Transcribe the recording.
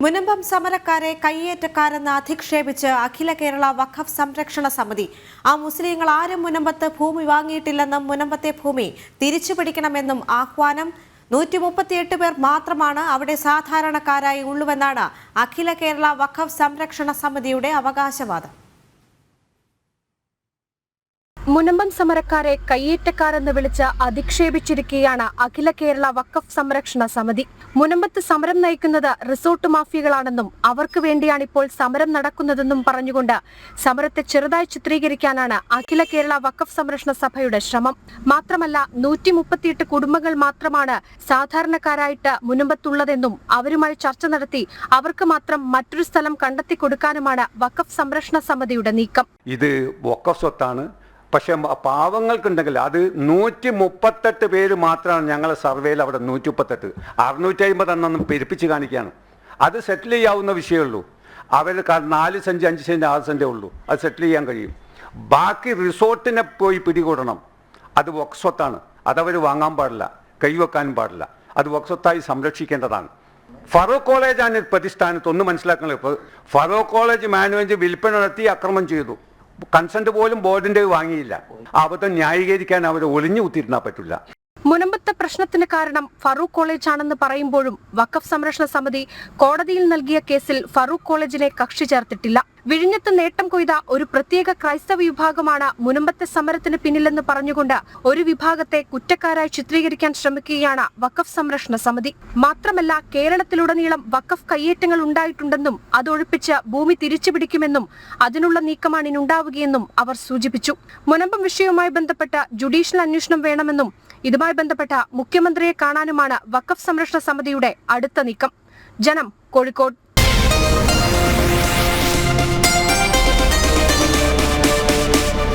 മുനമ്പം സമരക്കാരെ കയ്യേറ്റക്കാരെന്ന് അധിക്ഷേപിച്ച് അഖില കേരള വഖഫ് സംരക്ഷണ സമിതി. ആ മുസ്ലിങ്ങൾ ആരും മുനമ്പത്ത് ഭൂമി വാങ്ങിയിട്ടില്ലെന്നും മുനമ്പത്തെ ഭൂമി തിരിച്ചുപിടിക്കണമെന്നും ആഹ്വാനം. 138 പേർ മാത്രമാണ് അവിടെ സാധാരണക്കാരായി ഉള്ളുവെന്നാണ് അഖില കേരള വഖഫ് സംരക്ഷണ സമിതിയുടെ അവകാശവാദം. മുനമ്പം സമരക്കാരെ കയ്യേറ്റക്കാരെന്ന് വിളിച്ച് അധിക്ഷേപിച്ചിരിക്കുകയാണ് അഖില കേരള വഖഫ് സംരക്ഷണ സമിതി. മുനമ്പത്ത് സമരം നയിക്കുന്നത് റിസോർട്ട് മാഫിയകളാണെന്നും അവർക്ക് വേണ്ടിയാണിപ്പോൾ സമരം നടക്കുന്നതെന്നും പറഞ്ഞുകൊണ്ട് സമരത്തെ ചെറുതായി ചിത്രീകരിക്കാനാണ് അഖില കേരള വഖഫ് സംരക്ഷണ സഭയുടെ ശ്രമം. മാത്രമല്ല 138 കുടുംബങ്ങൾ മാത്രമാണ് സാധാരണക്കാരായിട്ട് മുനമ്പത്തുള്ളതെന്നും അവരുമായി ചർച്ച നടത്തി അവർക്ക് മാത്രം മറ്റൊരു സ്ഥലം കണ്ടെത്തി കൊടുക്കാനുമാണ് വഖഫ് സംരക്ഷണ സമിതിയുടെ നീക്കം. ഇത് വഖഫ് സ്വത്താണ്. പക്ഷെ പാവങ്ങൾക്കുണ്ടെങ്കിൽ അത് 138 പേര് മാത്രമാണ് ഞങ്ങളെ സർവേയിൽ അവിടെ 138. 650 എണ്ണൊന്നും പെരുപ്പിച്ച് കാണിക്കുകയാണ്. അത് സെറ്റിൽ ചെയ്യാവുന്ന വിഷയമുള്ളൂ. അവർ 4 സെന്റ് 5 സെന്റ് 6 സെന്റേ ഉള്ളൂ. അത് സെറ്റിൽ ചെയ്യാൻ കഴിയും. ബാക്കി റിസോർട്ടിനെ പോയി പിടികൂടണം. അത് വഖഫ് സ്വത്താണ്. അതവർ വാങ്ങാൻ പാടില്ല, കൈവെക്കാനും പാടില്ല. അത് വഖഫ് സ്വത്തായി സംരക്ഷിക്കേണ്ടതാണ്. ഫറൂഖ് കോളേജാണ് പ്രതിസ്ഥാനത്ത്. ഒന്ന് മനസ്സിലാക്കണം. ഇപ്പോൾ ഫറൂഖ് കോളേജ് മാനേജ്മെന്റ് വിൽപ്പന നടത്തി അക്രമം ചെയ്തു. കൺസെന്റ് പോലും ബോർഡിന്റെ വാങ്ങിയില്ല. അബദ്ധം ന്യായീകരിക്കാൻ അവർ ഒളിഞ്ഞു കുത്തിയിരുന്നാൽ പറ്റില്ല. മുനമ്പത്തെ പ്രശ്നത്തിന് കാരണം ഫറൂഖ് കോളേജ് ആണെന്ന് പറയുമ്പോഴും വഖഫ് സംരക്ഷണ സമിതി കോടതിയിൽ നൽകിയ കേസിൽ ഫറൂഖ് കോളേജിനെ കക്ഷി ചേർത്തിട്ടില്ല. വിഴിഞ്ഞത്ത് നേട്ടം കൊയ്ത ഒരു പ്രത്യേക ക്രൈസ്തവ വിഭാഗമാണ് മുനമ്പത്തെ സമരത്തിന് പിന്നിലെന്ന് പറഞ്ഞുകൊണ്ട് ഒരു വിഭാഗത്തെ കുറ്റക്കാരായി ചിത്രീകരിക്കാൻ ശ്രമിക്കുകയാണ് വഖഫ് സംരക്ഷണ സമിതി. മാത്രമല്ല കേരളത്തിലുടനീളം വഖഫ് കയ്യേറ്റങ്ങൾ ഉണ്ടായിട്ടുണ്ടെന്നും അതൊഴിപ്പിച്ച് ഭൂമി തിരിച്ചുപിടിക്കുമെന്നും അതിനുള്ള നീക്കമാണ് ഇനുണ്ടാവുകയെന്നും അവർ സൂചിപ്പിച്ചു. മുനമ്പം വിഷയവുമായി ബന്ധപ്പെട്ട ജുഡീഷ്യൽ അന്വേഷണം വേണമെന്നും ഇതുമായി ബന്ധപ്പെട്ട മുഖ്യമന്ത്രിയെ കാണാനുമാണ് വഖഫ് സംരക്ഷണ സമിതിയുടെ അടുത്ത നീക്കം. ജനം, കോഴിക്കോട്.